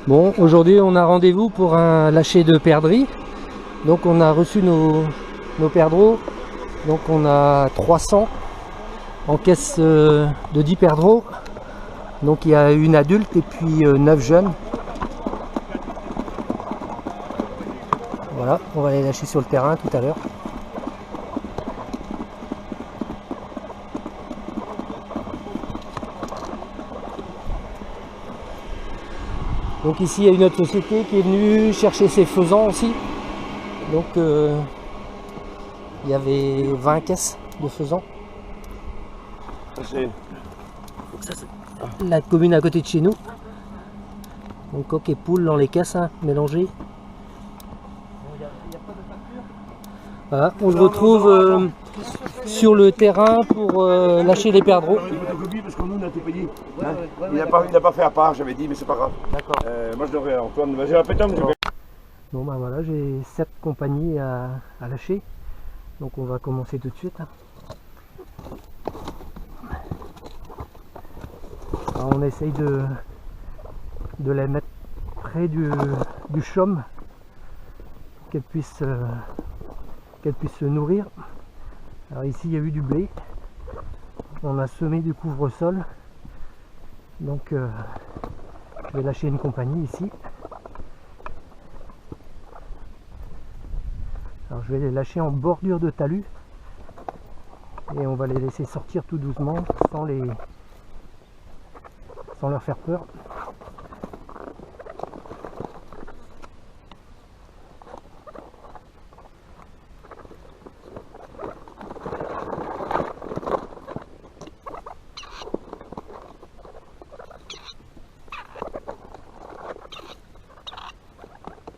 Bon, aujourd'hui on a rendez-vous pour un lâcher de perdrix. Donc on a reçu nos perdreaux. Donc on a 300 en caisse de 10 perdreaux. Donc il y a une adulte et puis 9 jeunes. Voilà, on va les lâcher sur le terrain tout à l'heure. Donc ici il y a une autre société qui est venue chercher ses faisans aussi. Donc il y avait 20 caisses de faisans. Ça, c'est la commune à côté de chez nous. Donc coq et poule dans les caisses hein, mélangées. Voilà, on se retrouve sur le terrain pour lâcher les perdreaux. Parce que nous on a tout payé. Il n'a pas fait à part, j'avais dit, mais c'est pas grave. D'accord. Moi je devrais Antoine. J'ai la pétanque. Bon ben voilà, j'ai 7 compagnies à lâcher. Donc on va commencer tout de suite. Alors, on essaye de les mettre près du chaume pour qu'elles puissent se nourrir. Alors ici il y a eu du blé. On a semé du couvre-sol. Donc je vais lâcher une compagnie ici. Alors je vais les lâcher en bordure de talus et on va les laisser sortir tout doucement sans leur faire peur.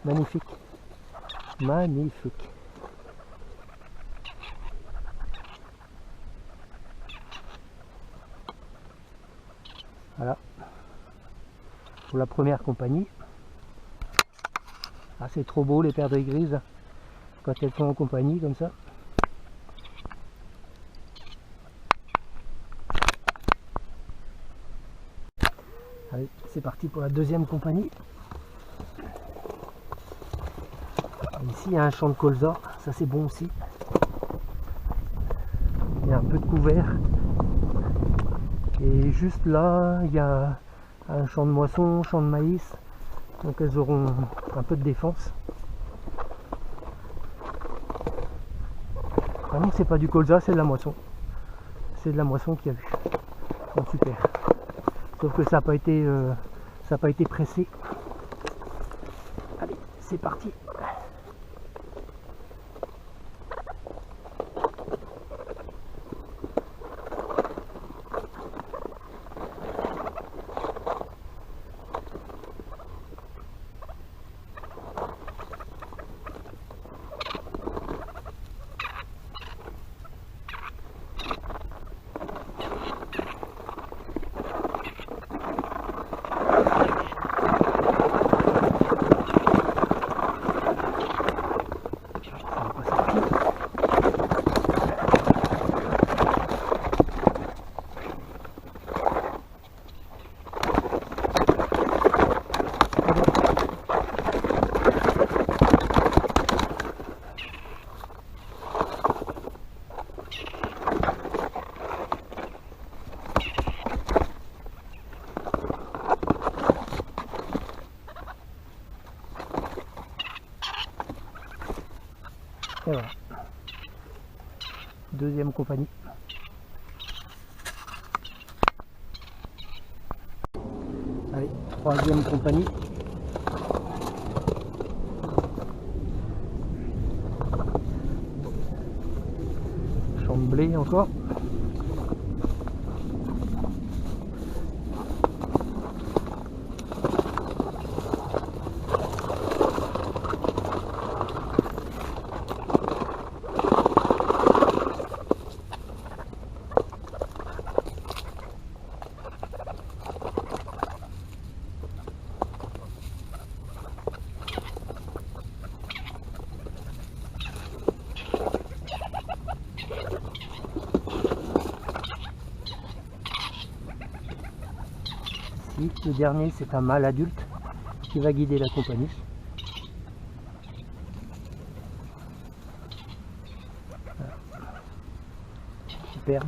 Magnifique, magnifique. Voilà pour la première compagnie. Ah, c'est trop beau les perdrix grises quand elles sont en compagnie comme ça. Allez, c'est parti pour la deuxième compagnie. Ici il y a un champ de colza, ça c'est bon aussi. Il y a un peu de couvert. Et juste là, il y a un champ de moisson, champ de maïs. Donc elles auront un peu de défense. Ah non, c'est pas du colza, c'est de la moisson. C'est de la moisson qu'il y a eu. Bon, super. Sauf que ça n'a pas été pressé. Allez, c'est parti. Et voilà. Deuxième compagnie. Allez, troisième compagnie. Champ de blé encore. Le dernier c'est un mâle adulte qui va guider la compagnie. Voilà. Superbe.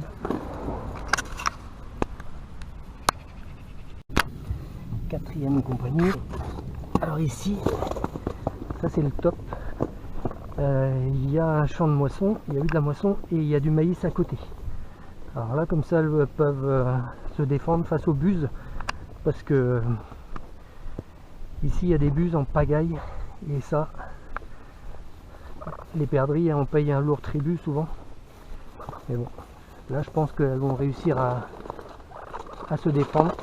Quatrième compagnie. Alors ici, ça c'est le top. Il y a un champ de moisson, il y a eu de la moisson et il y a du maïs à côté. Alors là, comme ça, elles peuvent se défendre face aux buses, parce que ici il y a des buses en pagaille, et ça, les perdrix on paye un lourd tribut souvent. Mais bon, là je pense qu'elles vont réussir à se défendre.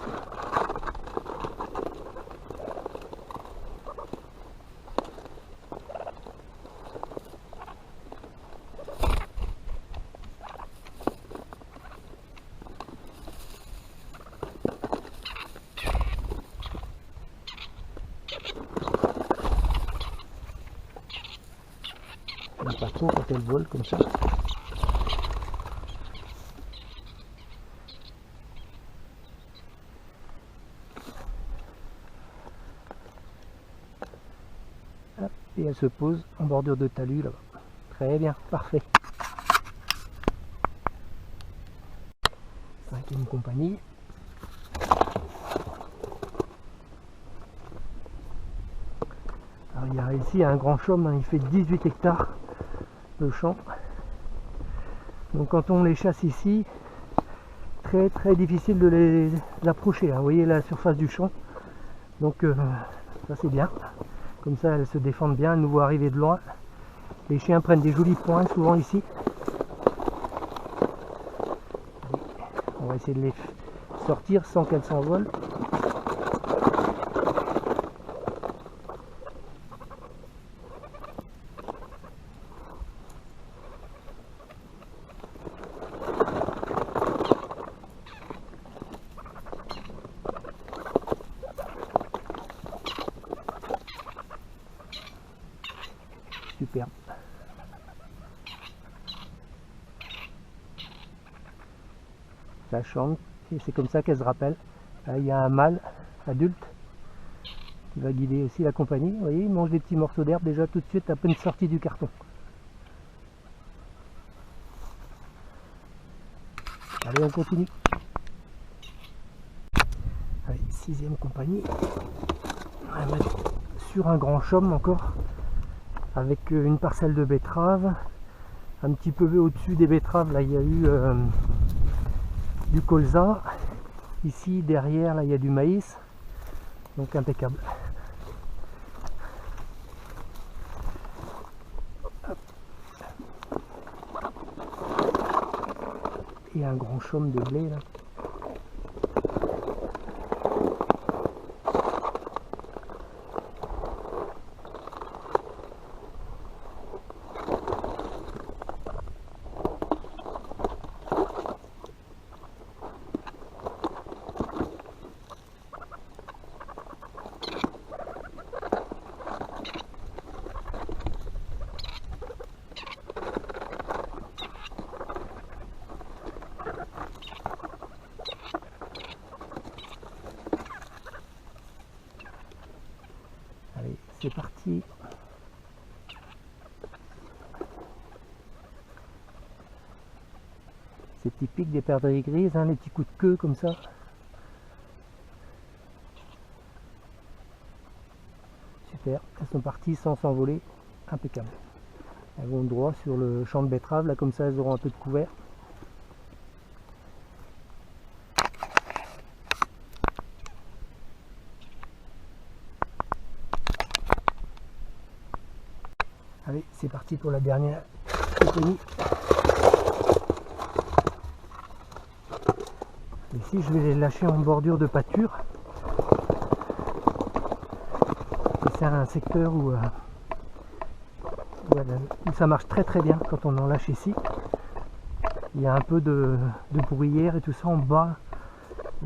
Pas trop quand elles volent comme ça. Hop, et elle se pose en bordure de talus là-bas. Très bien, parfait. Cinquième compagnie. Alors, il y a ici un grand chaume, hein, il fait 18 hectares. Le champ. Donc quand on les chasse ici, très difficile de les approcher. Hein. Vous voyez la surface du champ. Donc ça c'est bien. Comme ça elles se défendent bien, elles nous voient arriver de loin. Les chiens prennent des jolis points souvent ici. On va essayer de les sortir sans qu'elles s'envolent. Superbe. Ça chante et c'est comme ça qu'elle se rappelle. Là, il y a un mâle adulte qui va guider aussi la compagnie. Vous voyez, il mange des petits morceaux d'herbe déjà tout de suite à peine sorti du carton. Allez, on continue. Allez, sixième compagnie. On va mettre sur un grand chaume encore, avec une parcelle de betteraves. Un petit peu au-dessus des betteraves, là il y a eu du colza. Ici derrière, là il y a du maïs. Donc impeccable. Hop. Et un grand chaume de blé là. C'est parti. C'est typique des perdrix grises, hein, les petits coups de queue comme ça. Super, elles sont parties sans s'envoler, impeccable. Elles vont droit sur le champ de betterave, là comme ça elles auront un peu de couvert. Allez, c'est parti pour la dernière compagnie. Ici, je vais les lâcher en bordure de pâture. C'est un secteur où ça marche très bien quand on en lâche ici. Il y a un peu de bruyère et tout ça en bas.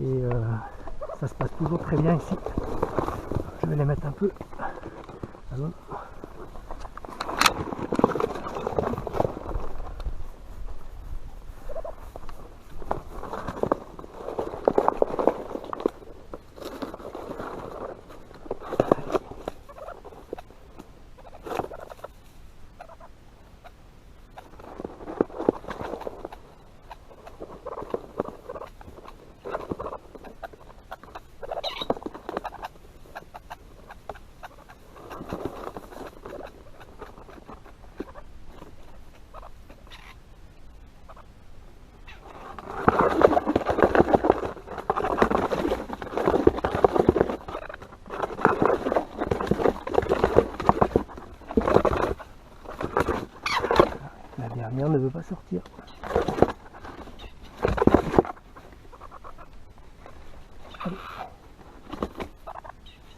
Et ça se passe toujours très bien ici. Je vais les mettre un peu. Alors, mère ne veut pas sortir. Allez.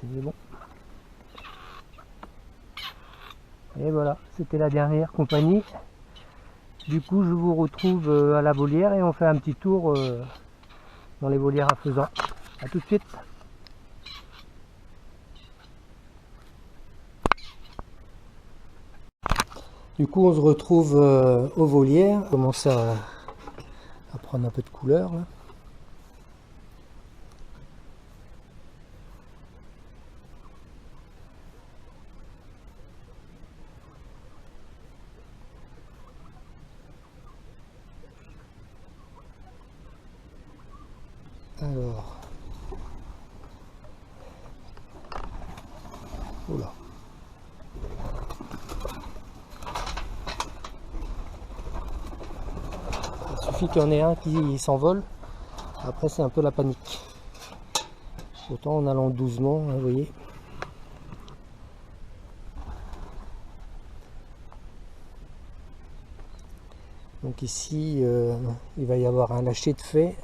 C'est bon. Et voilà, c'était la dernière compagnie. Du coup, je vous retrouve à la volière et on fait un petit tour dans les volières à faisans. A tout de suite. Du coup, on se retrouve aux volières. On commence à prendre un peu de couleur là. Alors, oula. Il suffit qu'il y en ait un qui s'envole, après c'est un peu la panique. Autant en allant doucement, hein, vous voyez. Donc ici, il va y avoir un lâcher de fait.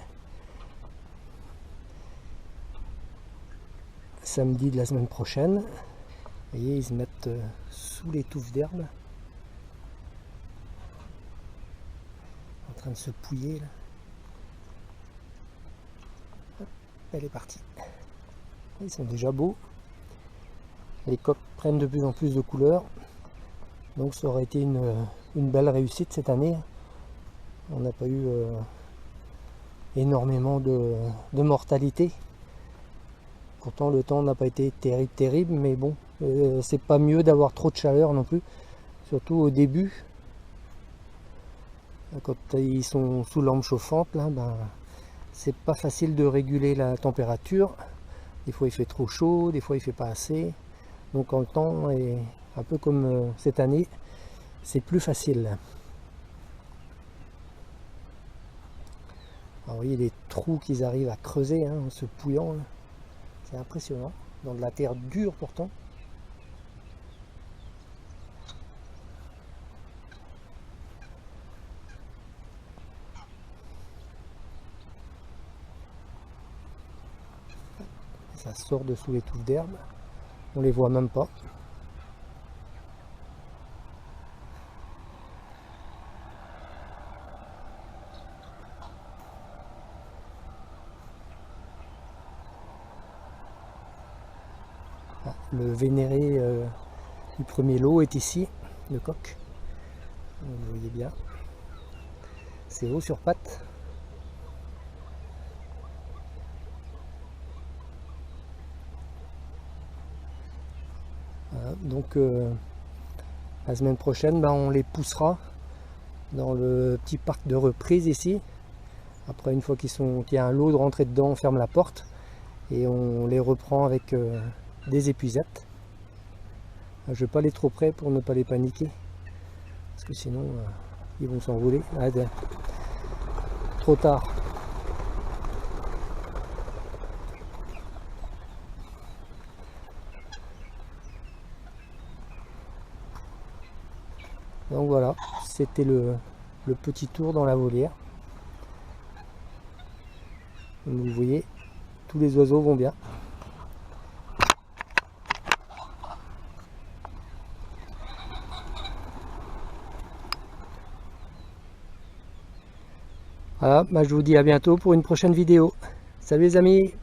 Samedi de la semaine prochaine. Vous voyez, ils se mettent sous les touffes d'herbe. En train de se pouiller là. Hop, elle est partie. Ils sont déjà beaux. Les coqs prennent de plus en plus de couleurs. Donc ça aurait été une belle réussite cette année. On n'a pas eu énormément de mortalité. Pourtant le temps n'a pas été terrible, mais bon, c'est pas mieux d'avoir trop de chaleur non plus, surtout au début. Quand ils sont sous lampe chauffante, là, ben, c'est pas facile de réguler la température. Des fois il fait trop chaud, des fois il fait pas assez. Donc quand le temps est un peu comme cette année, c'est plus facile. Alors, vous voyez les trous qu'ils arrivent à creuser hein, en se pouillant. Là. C'est impressionnant, dans de la terre dure pourtant. Ça sort de sous les touffes d'herbe, on les voit même pas. Le vénéré du premier lot est ici, le coq. Vous le voyez bien. C'est haut sur pattes. Voilà, donc la semaine prochaine, ben, on les poussera dans le petit parc de reprise ici. Après, une fois qu'il y a un lot de rentrée dedans, on ferme la porte et on les reprend avec des épuisettes. Je ne vais pas aller trop près pour ne pas les paniquer, parce que sinon ils vont s'envoler. Ah, trop tard. Donc voilà, c'était le petit tour dans la volière. Comme vous voyez, tous les oiseaux vont bien. Voilà, bah je vous dis à bientôt pour une prochaine vidéo. Salut les amis!